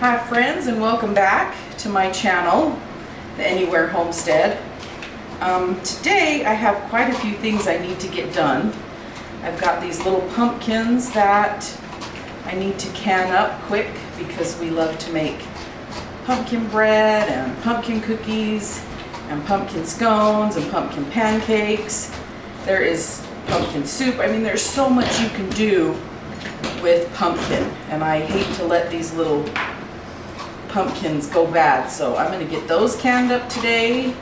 Hi friends, and welcome back to my channel, the Anywhere Homestead. Today I have quite a few things I need to get done. I've got these little pumpkins that I need to can up quick because we love to make pumpkin bread and pumpkin cookies and pumpkin scones and pumpkin pancakes. There is pumpkin soup. I mean, there's so much you can do with pumpkin, and I hate to let these little pumpkins go bad, so I'm going to get those canned up today.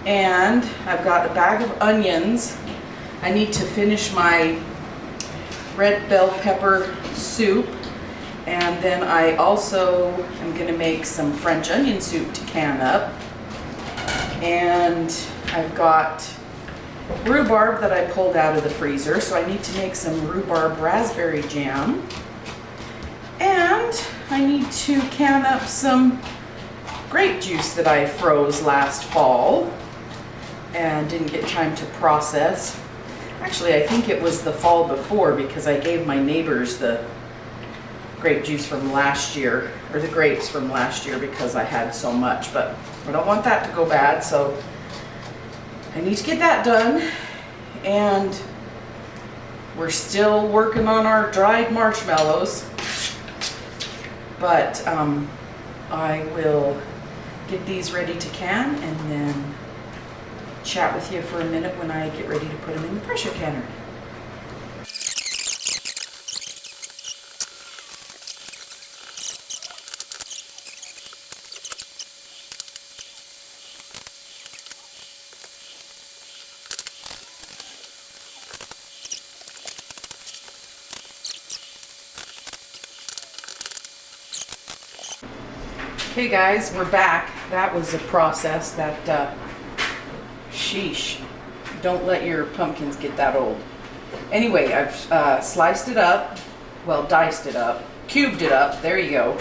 And I've got a bag of onions. I need to finish my red bell pepper soup, and then I also am going to make some French onion soup to can up. And I've got rhubarb that I pulled out of the freezer, so I need to make some rhubarb raspberry jam. And I need to can up some grape juice that I froze last fall and didn't get time to process. Actually, I think it was the fall before, because I gave my neighbors the grape juice from last year, or the grapes from last year, because I had so much, but I don't want that to go bad, so I need to get that done. And we're still working on our dried marshmallows, but I will get these ready to can and then chat with you for a minute when I get ready to put them in the pressure canner. Okay guys, we're back. That was a process that, sheesh, don't let your pumpkins get that old. Anyway, I've sliced it up, well, diced it up, cubed it up, there you go.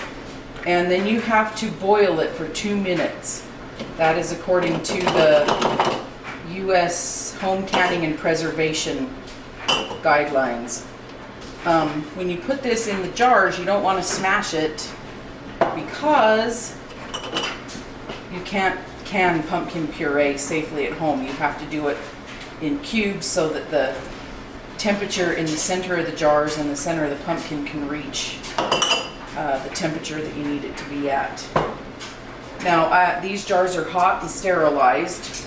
And then you have to boil it for 2 minutes. That is according to the U.S. Home Canning and Preservation guidelines. When you put this in the jars, you don't want to smash it, because you can't can pumpkin puree safely at home. You have to do it in cubes so that the temperature in the center of the jars and the center of the pumpkin can reach the temperature that you need it to be at. Now, these jars are hot and sterilized,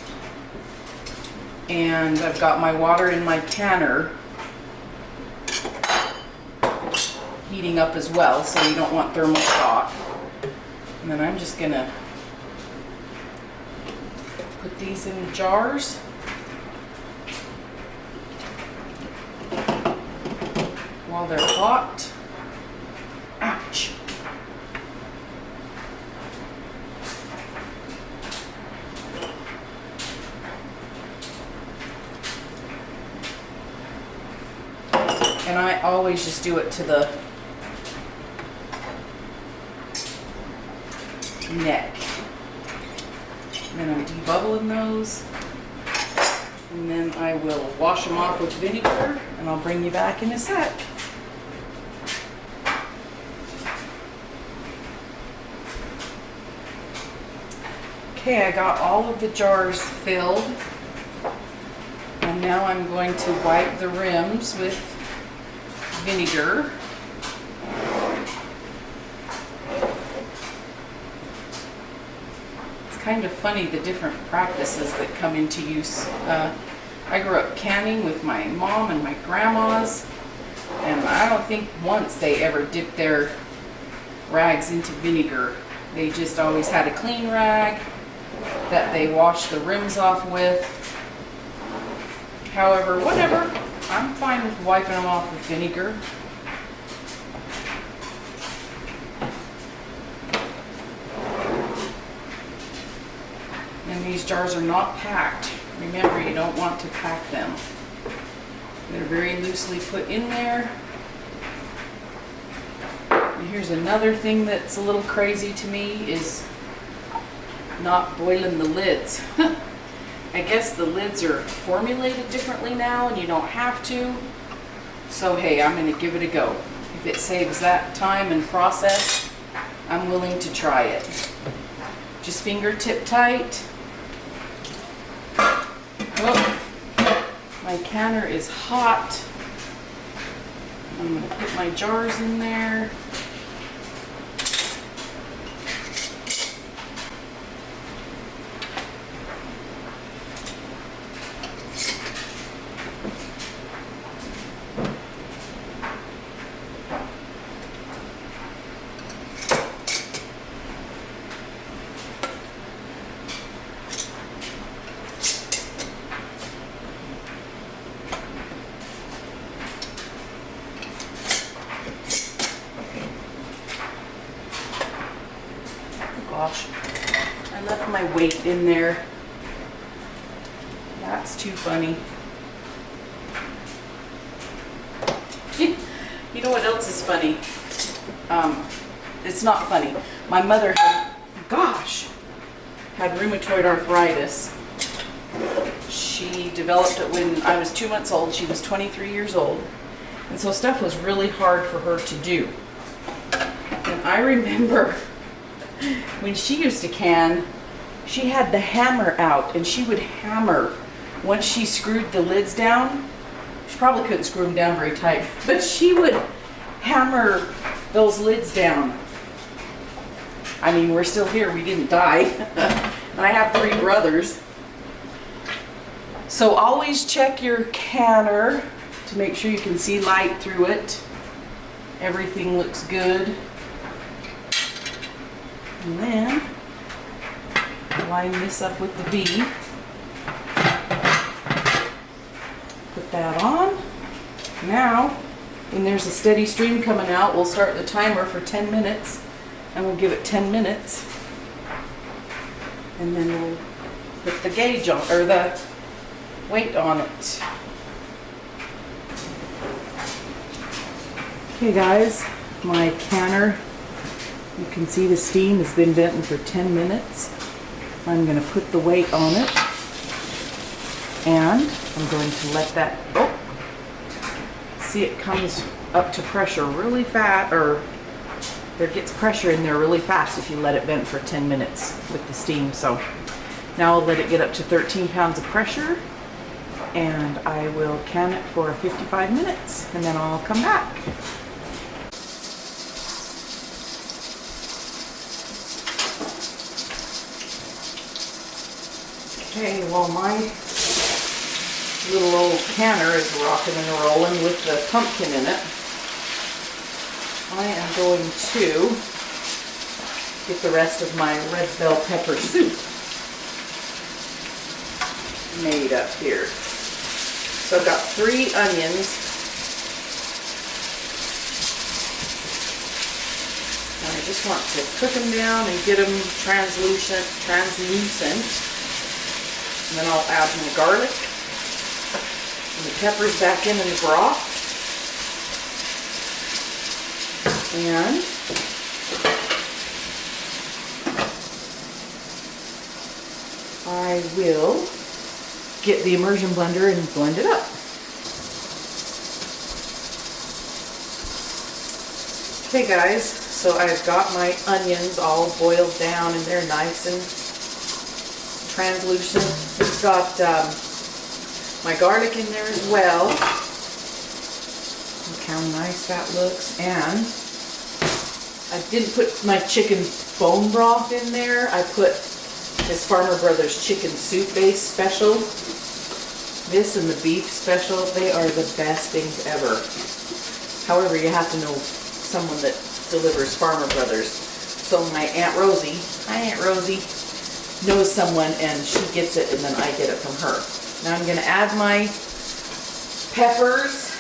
and I've got my water in my canner heating up as well, so you don't want thermal shock. And then I'm just gonna put these in the jars. While they're hot. Ouch. And I always just do it to the neck. And then I'm debubbling those, and then I will wash them off with vinegar, and I'll bring you back in a sec. Okay, I got all of the jars filled, and now I'm going to wipe the rims with vinegar. Kind of funny, the different practices that come into use. I grew up canning with my mom and my grandmas, and I don't think once they ever dipped their rags into vinegar. They just always had a clean rag that they washed the rims off with. However, whatever, I'm fine with wiping them off with vinegar. And these jars are not packed. Remember, you don't want to pack them. They're very loosely put in there. And here's another thing that's a little crazy to me, is not boiling the lids. I guess the lids are formulated differently now and you don't have to. So hey, I'm going to give it a go. If it saves that time and process, I'm willing to try it. Just fingertip tight. Oh, my canner is hot. I'm going to put my jars in there. Gosh, I left my weight in there. That's too funny. You know what else is funny? It's not funny. My mother had, had rheumatoid arthritis. She developed it when I was 2 months old. She was 23 years old. And so stuff was really hard for her to do. And I remember when she used to can, she had the hammer out and she would hammer. Once she screwed the lids down, she probably couldn't screw them down very tight, but she would hammer those lids down. I mean, we're still here, we didn't die. And I have 3 brothers. So always check your canner to make sure you can see light through it. Everything looks good. And then line this up with the V. Put that on. Now, when there's a steady stream coming out, we'll start the timer for 10 minutes and we'll give it 10 minutes. And then we'll put the gauge on, or the weight on it. Okay guys, my canner, you can see the steam has been venting for 10 minutes. I'm going to put the weight on it and I'm going to let that, see, it comes up to pressure really fast, or there gets pressure in there really fast if you let it vent for 10 minutes with the steam. So now I'll let it get up to 13 pounds of pressure and I will can it for 55 minutes and then I'll come back. Okay, well my little old canner is rocking and rolling with the pumpkin in it. I am going to get the rest of my red bell pepper soup made up here. So I've got 3 onions. And I just want to cook them down and get them translucent. And then I'll add my garlic and the peppers back in the broth. And I will get the immersion blender and blend it up. Okay guys, so I've got my onions all boiled down and they're nice and translucent. It's got my garlic in there as well. Look how nice that looks. And I didn't put my chicken bone broth in there. I put this Farmer Brothers chicken soup base special. This and the beef special, they are the best things ever. However, you have to know someone that delivers Farmer Brothers. So my Aunt Rosie, hi Aunt Rosie, knows someone and she gets it and then I get it from her. Now I'm going to add my peppers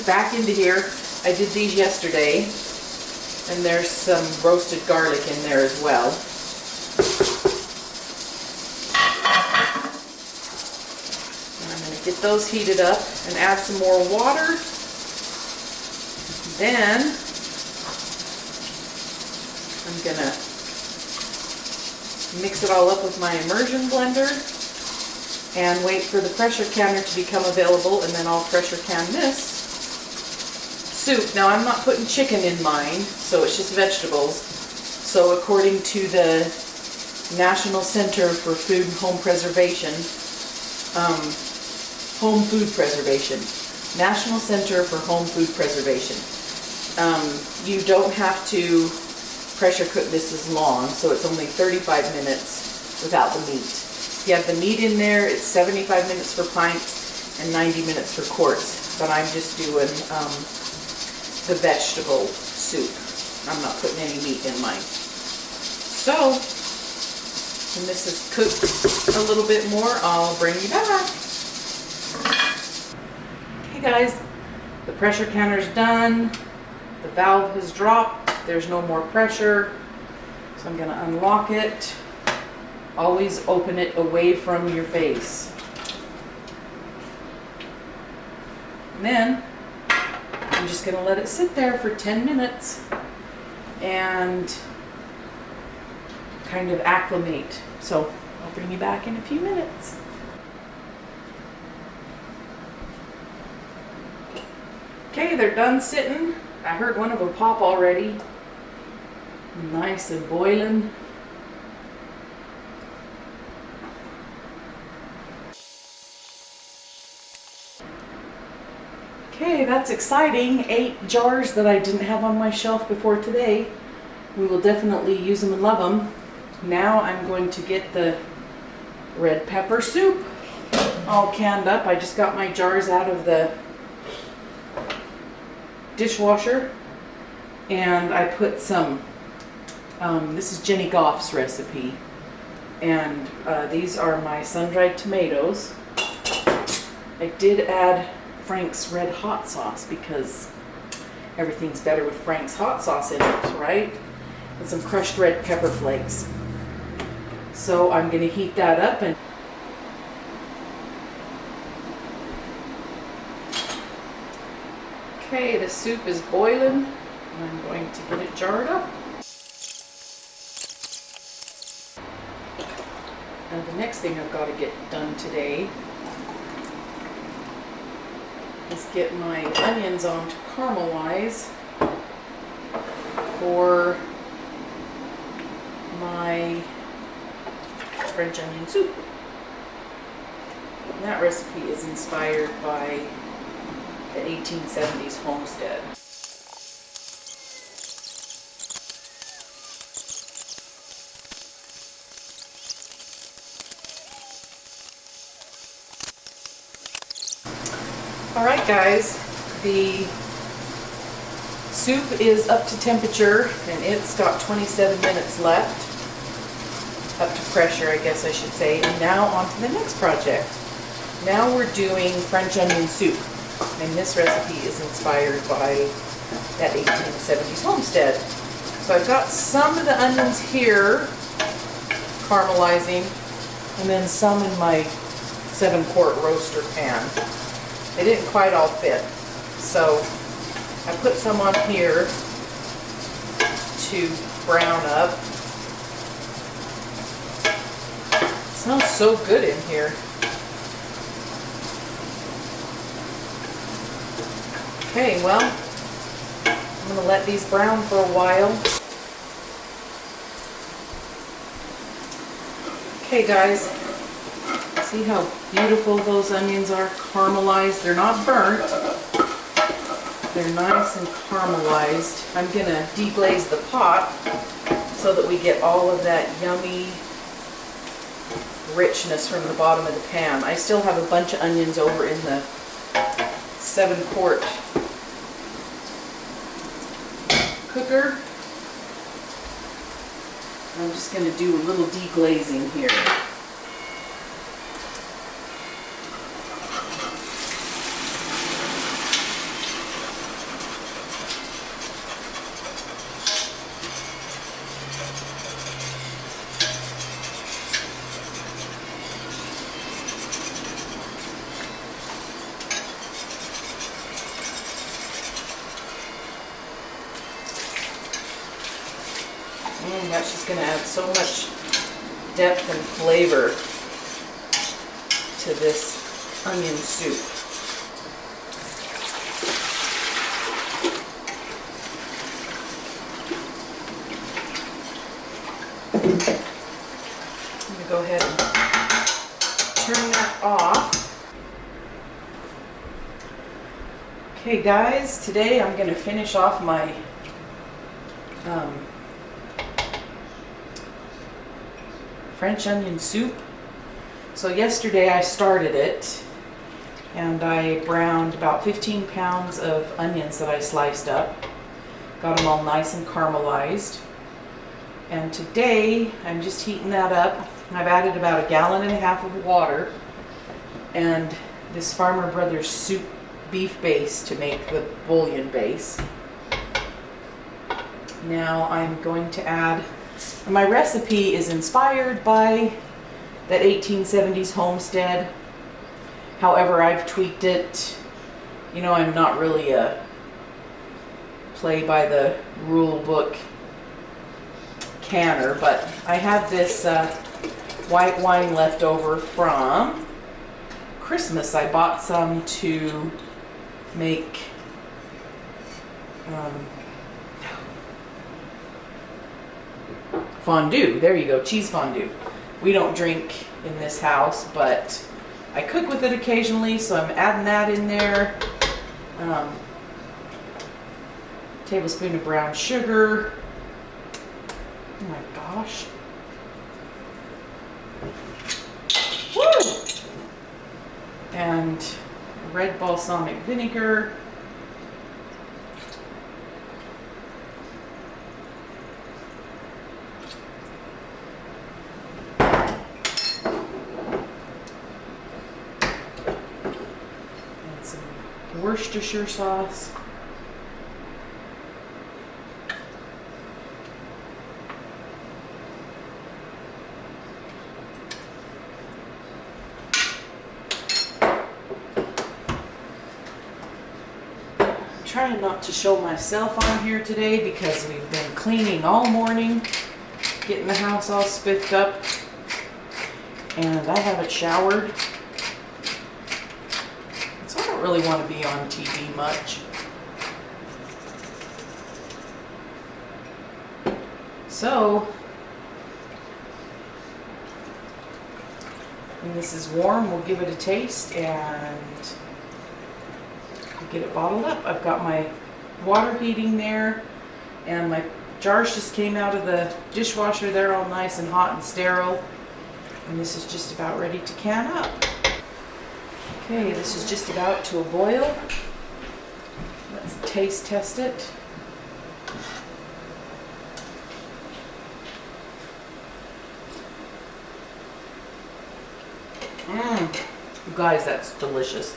back into here. I did these yesterday and there's some roasted garlic in there as well. And I'm going to get those heated up and add some more water. Then I'm going to mix it all up with my immersion blender and wait for the pressure canner to become available, and then I'll pressure can this soup. Now I'm not putting chicken in mine, so it's just vegetables. So according to the National Center for Food and Home Preservation, Home Food Preservation, National Center for Home Food Preservation, you don't have to pressure cook this as long, so it's only 35 minutes without the meat. If you have the meat in there, it's 75 minutes for pints and 90 minutes for quarts, but I'm just doing the vegetable soup. I'm not putting any meat in mine. So, when this is cooked a little bit more, I'll bring you back. Okay guys, the pressure canner's done. The valve has dropped. There's no more pressure. So I'm going to unlock it. Always open it away from your face. And then I'm just going to let it sit there for 10 minutes and kind of acclimate. So I'll bring you back in a few minutes. Okay, they're done sitting. I heard one of them pop already. Nice and boiling. Okay, that's exciting. 8 jars that I didn't have on my shelf before today. We will definitely use them and love them. Now I'm going to get the red pepper soup all canned up. I just got my jars out of the dishwasher and I put some, this is Jenny Gough's recipe, and these are my sun-dried tomatoes. I did add Frank's red hot sauce because everything's better with Frank's hot sauce in it, right? And some crushed red pepper flakes. So I'm going to heat that up and okay, the soup is boiling and I'm going to get it jarred up. Now the next thing I've got to get done today is get my onions on to caramelize for my French onion soup. And that recipe is inspired by the 1870s Homestead. Alright guys, the soup is up to temperature and it's got 27 minutes left. Up to pressure, I guess I should say. And now on to the next project. Now we're doing French onion soup. And this recipe is inspired by that 1870s Homestead. So I've got some of the onions here caramelizing and then some in my 7-quart roaster pan. They didn't quite all fit. So I put some on here to brown up. It smells so good in here. Okay, well, I'm going to let these brown for a while. Okay guys, see how beautiful those onions are caramelized? They're not burnt. They're nice and caramelized. I'm going to deglaze the pot so that we get all of that yummy richness from the bottom of the pan. I still have a bunch of onions over in the 7-quart cooker. I'm just going to do a little deglazing here. That's just going to add so much depth and flavor to this onion soup. I'm gonna go ahead and turn that off. Okay guys, today I'm gonna finish off my French onion soup. So yesterday I started it and I browned about 15 pounds of onions that I sliced up. Got them all nice and caramelized. And today I'm just heating that up. I've added about 1.5 gallons of water and this Farmer Brothers soup beef base to make the bouillon base. Now I'm going to add, my recipe is inspired by that 1870s Homestead. However, I've tweaked it. You know, I'm not really a play by the rule book canner, but I have this white wine left over from Christmas. I bought some to make fondue. There you go, cheese fondue. We don't drink in this house, but I cook with it occasionally, so I'm adding that in there. Tablespoon of brown sugar. Oh my gosh. Woo! And red balsamic vinegar. And some Worcestershire sauce. Trying not to show myself on here today because we've been cleaning all morning, getting the house all spiffed up, and I haven't showered, so I don't really want to be on TV much. So when this is warm, we'll give it a taste and get it bottled up. I've got my water heating there and my jars just came out of the dishwasher. They're all nice and hot and sterile, and this is just about ready to can up. Okay, this is just about to a boil. Let's taste test it. You guys, that's delicious.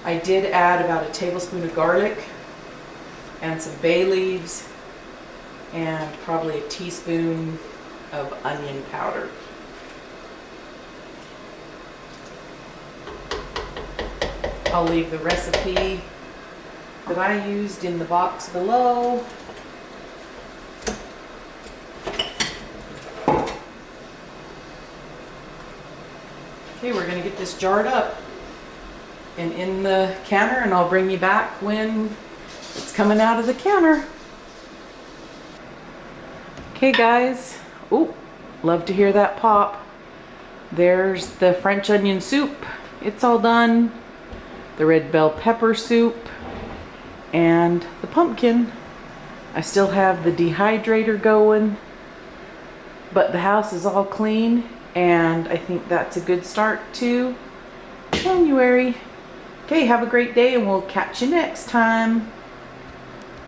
I did add about a tablespoon of garlic and some bay leaves and probably a teaspoon of onion powder. I'll leave the recipe that I used in the box below. Okay, we're going to get this jarred up and in the canner, and I'll bring you back when it's coming out of the canner. Okay guys, ooh, love to hear that pop. There's the French onion soup. It's all done. The red bell pepper soup and the pumpkin. I still have the dehydrator going, but the house is all clean, and I think that's a good start to January. Okay, have a great day and we'll catch you next time.